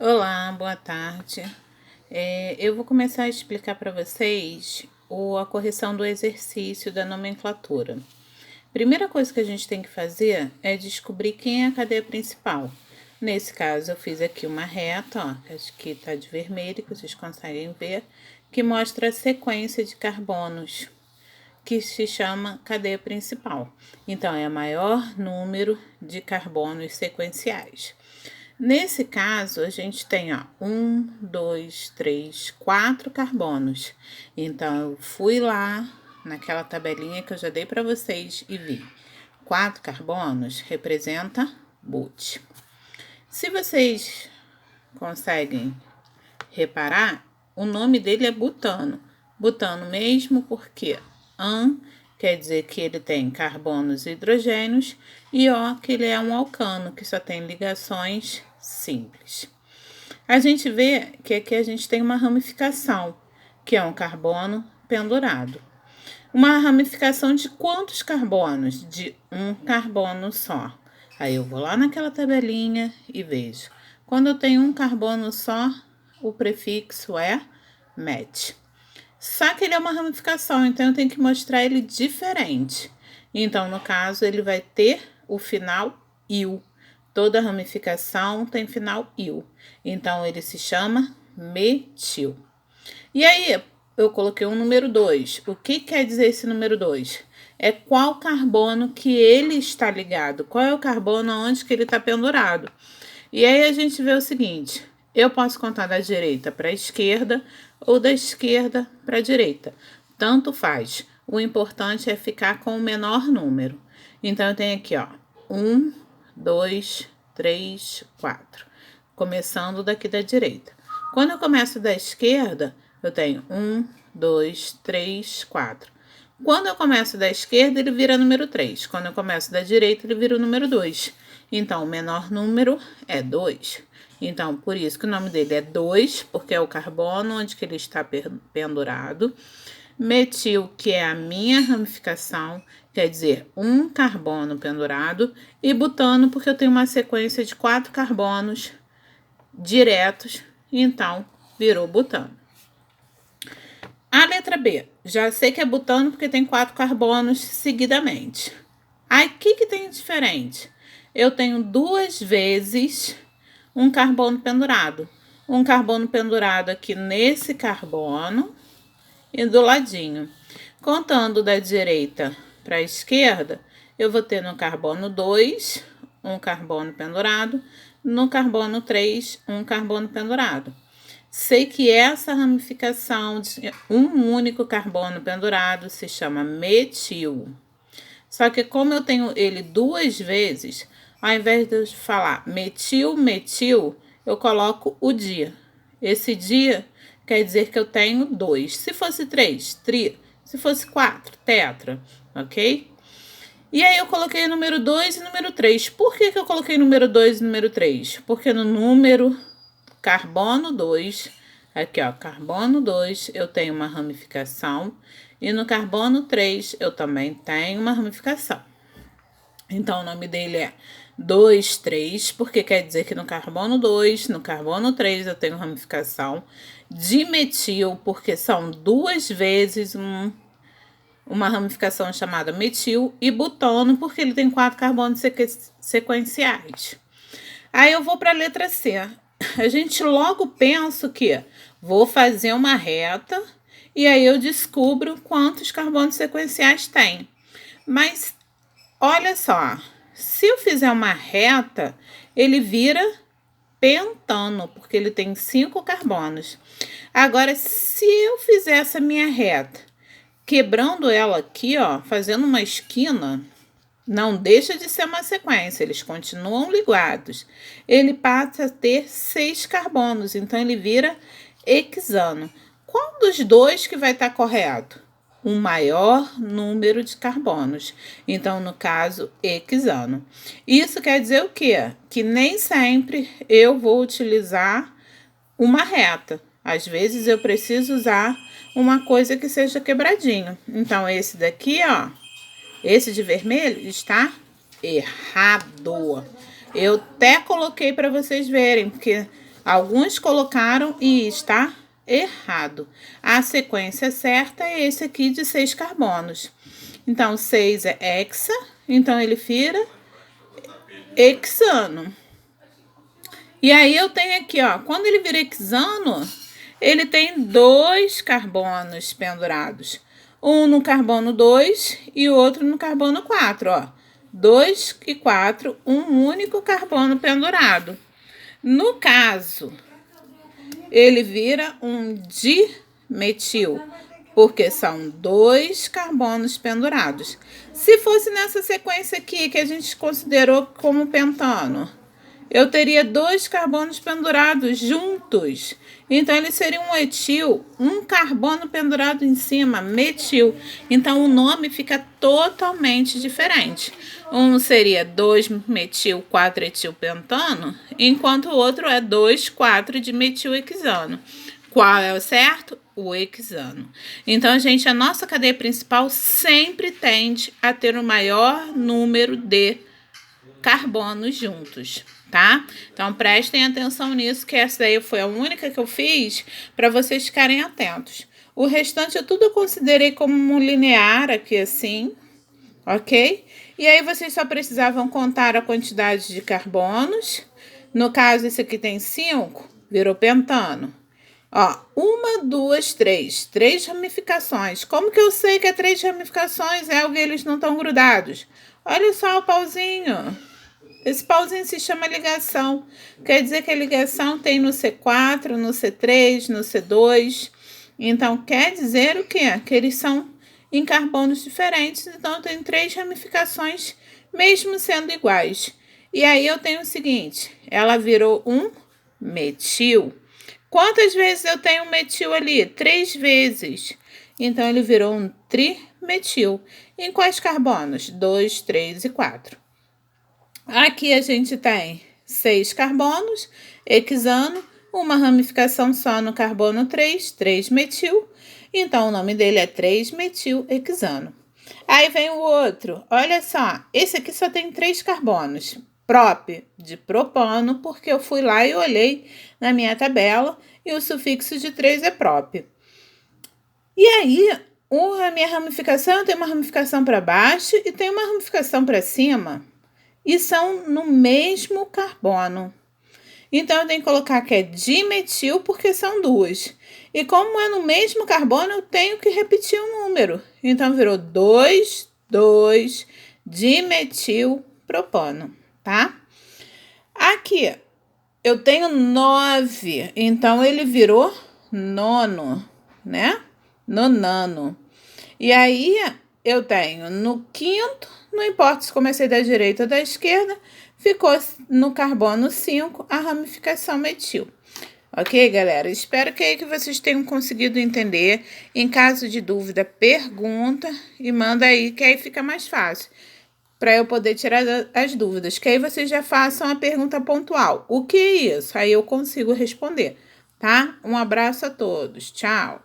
Olá, boa tarde. Eu vou começar a explicar para vocês a correção do exercício da nomenclatura. Primeira coisa que a gente tem que fazer é descobrir quem é a cadeia principal. Nesse caso, eu fiz aqui uma reta, ó, que acho que está de vermelho, que vocês conseguem ver, que mostra a sequência de carbonos, que se chama cadeia principal. Então, é o maior número de carbonos sequenciais. Nesse caso, a gente tem, ó, 1, 2, 3, 4 carbonos. Então, eu fui lá naquela tabelinha que eu já dei para vocês e vi. 4 carbonos representa but. Se vocês conseguem reparar, o nome dele é butano. Butano mesmo porque an quer dizer que ele tem carbonos e hidrogênios, e O que ele é um alcano, que só tem ligações simples. A gente vê que aqui a gente tem uma ramificação, que é um carbono pendurado. Uma ramificação de quantos carbonos? De um carbono só. Aí eu vou lá naquela tabelinha e vejo. Quando eu tenho um carbono só, o prefixo é met. Só que ele é uma ramificação, então eu tenho que mostrar ele diferente. Então, no caso, ele vai ter o final il. Toda ramificação tem final il. Então, ele se chama metil. E aí, eu coloquei um número 2. O que quer dizer esse número 2? É qual carbono que ele está ligado. Qual é o carbono onde que ele está pendurado. E aí a gente vê o seguinte. Eu posso contar da direita para a esquerda ou da esquerda para a direita. Tanto faz. O importante é ficar com o menor número. Então, eu tenho aqui, ó, 1, 2, 3, 4. Começando daqui da direita. Quando eu começo da esquerda, eu tenho 1, 2, 3, 4. Quando eu começo da esquerda, ele vira número 3. Quando eu começo da direita, ele vira o número 2. Então, o menor número é 2. Então, por isso que o nome dele é 2, porque é o carbono onde que ele está pendurado. Metil, que é a minha ramificação, quer dizer, um carbono pendurado. E butano, porque eu tenho uma sequência de 4 carbonos diretos, então virou butano. A letra B, já sei que é butano porque tem 4 carbonos seguidamente. Aí, o que tem diferente? Eu tenho 2 vezes um carbono pendurado. Um carbono pendurado aqui nesse carbono e do ladinho. Contando da direita para a esquerda, eu vou ter no carbono 2 um carbono pendurado, no carbono 3 um carbono pendurado. Sei que essa ramificação de um único carbono pendurado se chama metil. Só que como eu tenho ele 2 vezes, ao invés de eu falar metil, metil, eu coloco o dia. Esse dia quer dizer que eu tenho 2. Se fosse 3, tri. Se fosse 4, tetra, ok? E aí eu coloquei o número 2 e o número 3. Por que eu coloquei o número 2 e o número 3? Porque no número carbono 2, aqui ó, carbono 2, eu tenho uma ramificação. E no carbono 3, eu também tenho uma ramificação. Então, o nome dele é 2, 3, porque quer dizer que no carbono 2, no carbono 3, eu tenho ramificação. Dimetil, porque são 2 vezes uma ramificação chamada metil. E butano, porque ele tem 4 carbonos sequenciais. Aí eu vou para a letra C. A gente logo pensa que vou fazer uma reta e aí eu descubro quantos carbonos sequenciais tem. Mas olha só, se eu fizer uma reta, ele vira pentano, porque ele tem 5 carbonos. Agora, se eu fizer essa minha reta, quebrando ela aqui, ó, fazendo uma esquina, não deixa de ser uma sequência, eles continuam ligados. Ele passa a ter 6 carbonos, então ele vira hexano. Qual dos dois que vai estar correto? O maior número de carbonos. Então, no caso, hexano. Isso quer dizer o quê? Que nem sempre eu vou utilizar uma reta. Às vezes eu preciso usar uma coisa que seja quebradinho. Então, esse daqui, ó, esse de vermelho está errado. Eu até coloquei para vocês verem, porque Alguns colocaram e está errado. A sequência certa é esse aqui de 6 carbonos. Então, 6 é hexa, então ele vira hexano. E aí eu tenho aqui, ó, quando ele vira hexano, ele tem 2 carbonos pendurados. Um no carbono 2 e o outro no carbono 4, ó. 2 e 4, um único carbono pendurado. No caso, ele vira um dimetil, porque são 2 carbonos pendurados. Se fosse nessa sequência aqui que a gente considerou como pentano, eu teria 2 carbonos pendurados juntos. Então, ele seria um etil, um carbono pendurado em cima, metil. Então, o nome fica totalmente diferente. Um seria 2-metil 4-etilpentano, enquanto o outro é 2,4-dimetilhexano. Qual é o certo? O hexano. Então, gente, a nossa cadeia principal sempre tende a ter o maior número de carbonos juntos, tá? Então, prestem atenção nisso, que essa daí foi a única que eu fiz para vocês ficarem atentos. O restante eu tudo considerei como linear aqui assim, ok? E aí, vocês só precisavam contar a quantidade de carbonos. No caso, esse aqui tem 5, virou pentano. Ó, 1, 2, 3. 3 ramificações. Como que eu sei que é 3 ramificações? É algo que eles não estão grudados. Olha só o pauzinho. Esse pauzinho se chama ligação. Quer dizer que a ligação tem no C4, no C3, no C2. Então, quer dizer o quê? Que eles são em carbonos diferentes. Então, tem 3 ramificações, mesmo sendo iguais. E aí, eu tenho o seguinte. Ela virou um metil. Quantas vezes eu tenho um metil ali? 3 vezes. Então, ele virou um trimetil. Em quais carbonos? 2, 3 e 4. Aqui a gente tem 6 carbonos, hexano, uma ramificação só no carbono 3, 3-metil. Então, o nome dele é 3-metil-hexano. Aí vem o outro. Olha só, esse aqui só tem 3 carbonos. Prop, de propano, porque eu fui lá e olhei na minha tabela e o sufixo de 3 é prop. E aí, a minha ramificação tem uma ramificação para baixo e tem uma ramificação para cima. E são no mesmo carbono. Então, eu tenho que colocar que é dimetil, porque são 2. E como é no mesmo carbono, eu tenho que repetir o número. Então, virou 2, 2, dimetil propano, tá? Aqui, eu tenho 9. Então, ele virou nono, né? Nonano. E aí, eu tenho no quinto, não importa se comecei da direita ou da esquerda, ficou no carbono 5 a ramificação metil. Ok, galera? Espero que vocês tenham conseguido entender. Em caso de dúvida, pergunta e manda aí, que aí fica mais fácil, para eu poder tirar as dúvidas. Que aí vocês já façam a pergunta pontual. O que é isso? Aí eu consigo responder, tá? Um abraço a todos. Tchau!